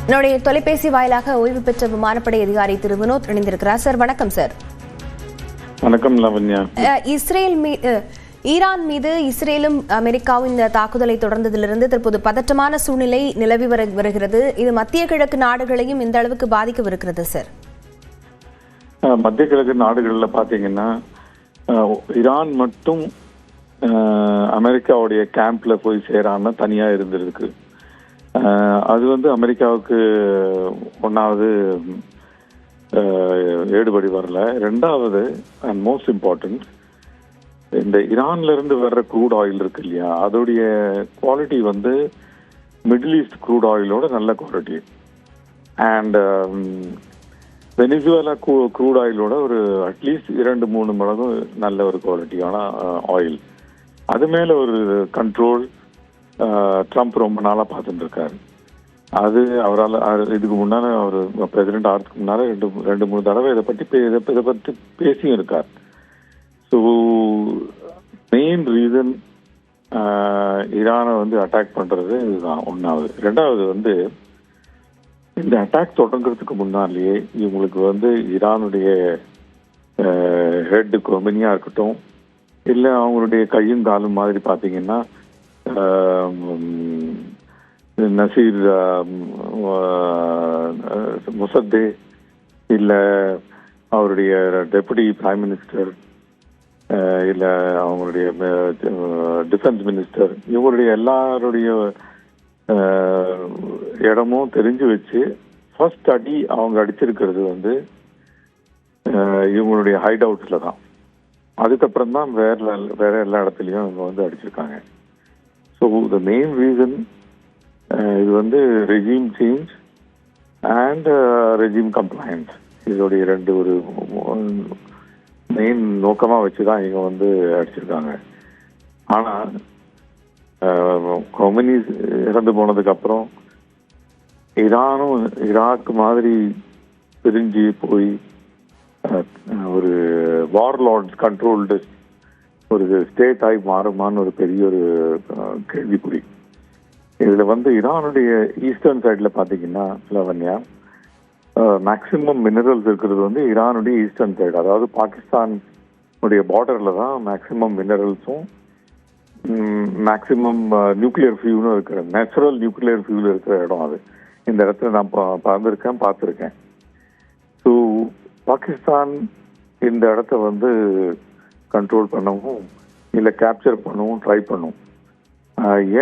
என்னுடைய தொலைபேசி வாயிலாக ஓய்வு பெற்ற விமானப்படை அதிகாரி திரு வினோத் இணைந்திருக்கிறார். சார் வணக்கம். சார் வணக்கம் லாவண்யா. ஈரான் மீது இஸ்ரேலும் அமெரிக்காவும் இந்த தாக்குதலை தொடர்ந்ததிலிருந்து தற்போது பதற்றமான சூழ்நிலை நிலவி வருகிறது. இது மத்திய கிழக்கு நாடுகளையும் இந்த அளவுக்கு பாதிக்கவிருக்கிறது சார். மத்திய கிழக்கு நாடுகள்ல பாத்தீங்கன்னா ஈரான் மட்டும் அமெரிக்காவுடைய கேம்ப்ல போய் சேராம தனியா இருந்திருக்கு. அது அமெரிக்காவுக்கு ஒன்னாவது ஏடுபடி வரல. ரெண்டாவது அண்ட் மோஸ்ட் இம்பார்ட்டன்ட், இந்த ஈரான்ல இருந்து வர்ற க்ரூட் ஆயில் இருக்கு இல்லையா, அதோடைய குவாலிட்டி மிடில் ஈஸ்ட் க்ரூட் ஆயிலோட நல்ல குவாலிட்டி. அண்ட் வெனிசுவேலா க்ரூட் ஆயிலோட ஒரு அட்லீஸ்ட் 2-3 மடங்கு நல்ல ஒரு குவாலிட்டியான ஆயில். அது மேல ஒரு கண்ட்ரோல் ட்ரம்ப் ரொம்ப நாளா பார்த்துட்டு இருக்காரு. அது அவரால் இதுக்கு முன்னால அவர் பிரசிடென்ட் ஆகிறதுக்கு முன்னால 2-3 தடவை இதை பற்றி பேசியும் இருக்கார். ஸோ மெயின் ரீசன் ஈரானை அட்டாக் பண்றது இதுதான் ஒன்றாவது. ரெண்டாவது இந்த அட்டாக் தொடங்குறதுக்கு முன்னாலேயே இவங்களுக்கு ஈரானுடைய ஹெட் கொமினியா இருக்கட்டும், இல்லை அவங்களுடைய கையும் காலும் மாதிரி பார்த்தீங்கன்னா நசீர் முசத்தே, இல்லை அவருடைய டெபுட்டி பிரைம் மினிஸ்டர், இல்லை அவங்களுடைய டிஃபென்ஸ் மினிஸ்டர், இவங்களுடைய எல்லாருடைய இடமும் தெரிஞ்சு வச்சு ஃபர்ஸ்ட் அடி அவங்க அடிச்சிருக்கிறது இவங்களுடைய ஹைட் அவுட்ஸ்ல தான். அதுக்கப்புறம் தான் வேற எல்லா இடத்துலையும் இவங்க அடிச்சிருக்காங்க. ஸோ த மெயின் ரீசன் இது regime change and regime complaint, இதோடைய ரெண்டு ஒரு மெயின் நோக்கமாக வச்சுதான் இவங்க அடிச்சிருக்காங்க. ஆனால் கொமினி இறந்து போனதுக்கு அப்புறம் ஈரானும் ஈராக் மாதிரி பிரிஞ்சு போய் ஒரு வார்லார்ட்ஸ் கண்ட்ரோல்டு ஒரு ஸ்டேட் ஆகி மாறுமான்னு ஒரு பெரிய ஒரு கேள்விக்குறி. இதுல ஈரானுடைய ஈஸ்டர்ன் சைட்ல பாத்தீங்கன்னா லாவண்யா, மேக்சிமம் மினரல்ஸ் இருக்கிறது ஈரானுடைய ஈஸ்டர்ன் சைடு, அதாவது பாகிஸ்தான் பார்டர்ல தான் மேக்சிமம் மினரல்ஸும் மேக்சிமம் நியூக்ளியர் ஃபியூலும் இருக்கிற, நேச்சுரல் நியூக்ளியர் ஃபியூல் இருக்கிற இடம் அது. இந்த இடத்துல நான் பார்த்துருக்கேன். ஸோ பாகிஸ்தான் இந்த இடத்த கண்ட்ரோல் பண்ணவும் இல்லை கேப்சர் பண்ணவும் ட்ரை பண்ணும்.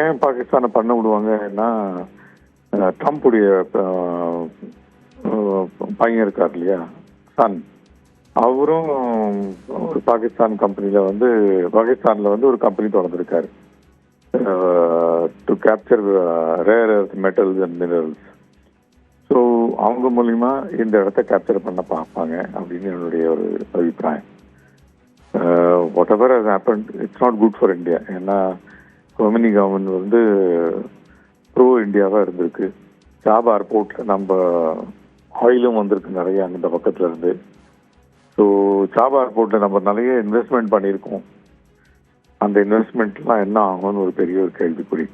ஏன் பாகிஸ்தானை பண்ண விடுவாங்கன்னா, ட்ரம்ப்புடைய பையன் இருக்கார் இல்லையா, சன், அவரும் ஒரு பாகிஸ்தான் கம்பெனியில பாகிஸ்தான்ல ஒரு கம்பெனி தொடர்ந்துருக்காரு to capture rare earth metals and minerals. So அவங்க மூலியமா இந்த இடத்த கேப்சர் பண்ண பார்ப்பாங்க அப்படின்னு என்னுடைய ஒரு அபிப்பிராயம். whatever has happened, it's not good for India. ஏன்னா கொமினி கவர்மெண்ட் ப்ரோ இந்தியாவா இருந்திருக்கு. சாபார் போர்ட்ல நம்ம ஆயிலும் வந்திருக்கு நிறைய அந்த பக்கத்துல இருந்து. ஸோ சாபார் போர்ட்ல நம்ம நிறைய இன்வெஸ்ட்மெண்ட் பண்ணியிருக்கோம். அந்த இன்வெஸ்ட்மெண்ட்லாம் என்ன ஆகும்னு ஒரு பெரிய ஒரு கேள்விக்குறி.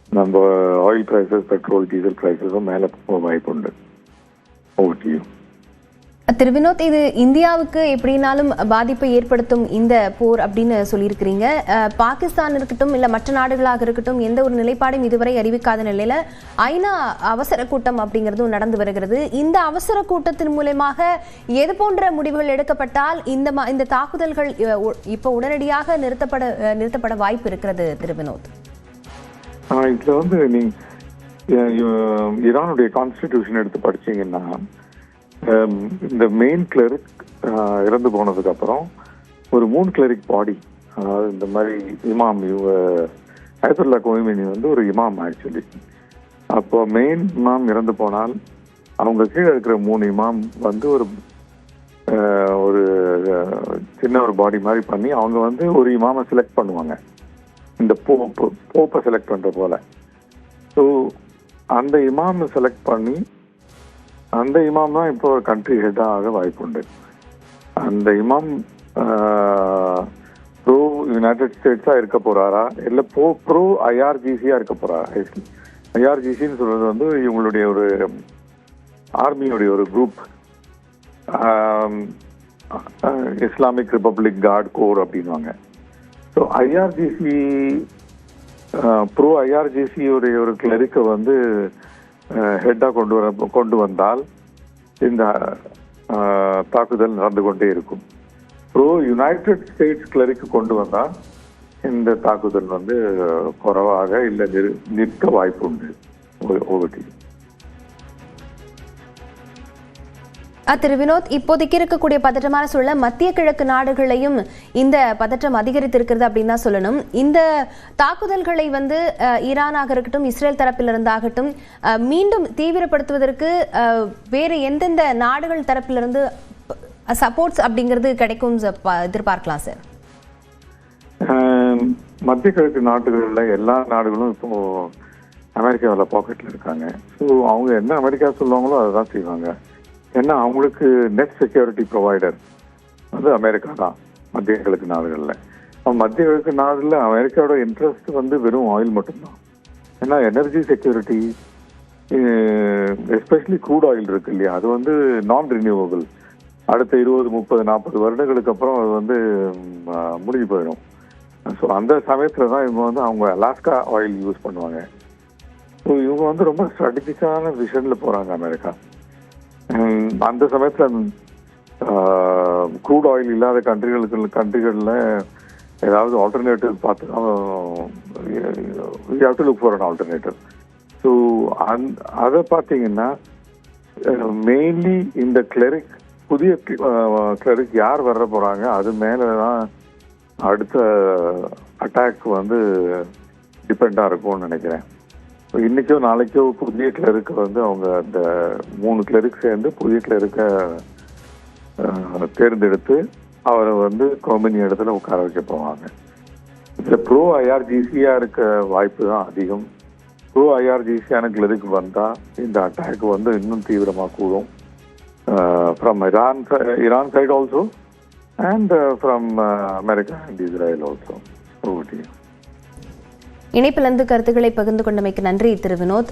நம்ம ஆயில் பிரைசஸ், பெட்ரோல், டீசல் பிரைசஸும் மேலே போக வாய்ப்பு உண்டு. ஓகே திரு வினோத், இது இந்தியாவுக்கு எப்படினாலும் பாதிப்பை ஏற்படுத்தும் இந்த போர் அப்படின்னு சொல்லியிருக்கிறீங்க. பாகிஸ்தான் இருக்கட்டும் இல்லை மற்ற நாடுகளாக இருக்கட்டும், எந்த ஒரு நிலைப்பாடும் இதுவரை அறிவிக்காத நிலையில ஐநா அவசர கூட்டம் அப்படிங்கிறதும் நடந்து வருகிறது. இந்த அவசர கூட்டத்தின் மூலமாக எது போன்ற முடிவுகள் எடுக்கப்பட்டால் இந்த தாக்குதல்கள் இப்போ உடனடியாக நிறுத்தப்பட வாய்ப்பு இருக்கிறது திரு வினோத்? இதுல நீங்க ஈரானுடைய கான்ஸ்டிடியூஷன் எடுத்து படிச்சீங்கன்னா, இந்த மெயின் கிளரிக் இறந்து போனதுக்கு அப்புறம் ஒரு 3 கிளரிக் பாடி, அதாவது இந்த மாதிரி இமாம், அயத்துல்லா கொய்மேனி ஒரு இமாம் ஆக்சுவலி. அப்போ மெயின் இமாம் இறந்து போனால் அவங்க கீழே இருக்கிற 3 இமாம் ஒரு சின்ன ஒரு பாடி மாதிரி பண்ணி அவங்க ஒரு இமாமை செலக்ட் பண்ணுவாங்க, இந்த போப்பை செலக்ட் பண்ற போல. ஸோ அந்த இமாமை செலக்ட் பண்ணி அந்த இமாம் தான் இப்போ ஒரு கண்ட்ரி ஹெட்டாக ஆக வாய்ப்பு உண்டு. அந்த இமாம் ப்ரோ யுனைடெட் ஸ்டேட்ஸா இருக்க போறாரா இல்ல ப்ரோ ஐஆர்ஜிசியா இருக்க போறாரா? ஐஆர்ஜிசின்னு சொல்றது வந்து இவங்களுடைய ஒரு ஆர்மியோடைய ஒரு group, Islamic republic card core அப்படின்வாங்க. ஸோ ஐஆர்ஜிசி ப்ரோ ஐஆர்ஜிசி உடைய ஒரு கிளரிக்கை வந்து ஹெட்டாக கொண்டு வந்தால் இந்த தாக்குதல் நடந்து கொண்டே இருக்கும். ப்ரோ யுனைடெட் ஸ்டேட்ஸ் கிளரிக்கு கொண்டு வந்தால் இந்த தாக்குதல் வந்து குறைவாக இல்லை நிற்க வாய்ப்பு உண்டு. திரு வினோத், இப்போதைக்கு இருக்கக்கூடிய பதற்றமான சூழல மத்திய கிழக்கு நாடுகளையும் இந்த பதற்றம் அதிகரித்திருக்கிறது அப்படின்னு தான் சொல்லணும். இந்த தாக்குதல்களை வந்து ஈரானாக இருக்கட்டும், இஸ்ரேல் தரப்பிலிருந்தாகட்டும் மீண்டும் தீவிரப்படுத்துவதற்கு வேறு எந்தெந்த நாடுகள் தரப்பிலிருந்து சப்போர்ட்ஸ் அப்படிங்கிறது கிடைக்கும் எதிர்பார்க்கலாம் சார்? மத்திய கிழக்கு நாடுகளில் எல்லா நாடுகளும் இப்போ அமெரிக்காவில் பாக்கெட்டில் இருக்காங்க. ஸோ அவங்க என்ன அமெரிக்கா சொல்லுவாங்களோ அதை தான் செய்வாங்க. ஏன்னா அவங்களுக்கு நெட் செக்யூரிட்டி ப்ரொவைடர் வந்து அமெரிக்கா தான் மத்திய கிழக்கு நாடுகளில். மத்திய கிழக்கு நாடுகளில் அமெரிக்காவோட இன்ட்ரெஸ்ட் வந்து வெறும் ஆயில் மட்டும்தான். ஏன்னா energy security, especially crude oil இருக்கு இல்லையா, அது வந்து நான் ரினியூவபிள். அடுத்த 20, 30, 40 வருடங்களுக்கு அப்புறம் அது வந்து முடிஞ்சு போயிடும். ஸோ அந்த சமயத்தில் தான் இவங்க வந்து அவங்க அலாஸ்கா ஆயில் யூஸ் பண்ணுவாங்க. ஸோ இவங்க வந்து ரொம்ப ஸ்ட்ராட்டஜிக்கான விஷனில் போகிறாங்க அமெரிக்கா. அந்த சமயத்தில் க்ரூட் ஆயில் இல்லாத கண்ட்ரிகளில் ஏதாவது ஆல்டர்னேட்டிவ் பார்த்து we have to look for an alternative. So அதை பார்த்தீங்கன்னா மெயின்லி இந்த புதிய கிளரிக் யார் வர போகிறாங்க அது மேலே தான் அடுத்த அட்டாக் வந்து டிபெண்டாக இருக்கும்னு நினைக்கிறேன். இன்னைக்கோ நாளைக்கோ புதிய கிளருக்கு வந்து அவங்க அந்த 3 கிளருக்கு சேர்ந்து புதிய கிளருக்கை தேர்ந்தெடுத்து அவரை வந்து கொமினி இடத்துல உட்கார வைக்க போவாங்க. இந்த ப்ரோ ஐஆர்ஜிசியா இருக்க வாய்ப்பு தான் அதிகம். ப்ரோ ஐஆர்ஜிசியான கிளருக்கு வந்தால் இந்த அட்டாக் வந்து இன்னும் தீவிரமாக கூடும். From Iran side also and from America and Israel also. இணைப்பிலிருந்து கருத்துக்களை பகிர்ந்து கொண்டமைக்கு நன்றி திரு வினோத்.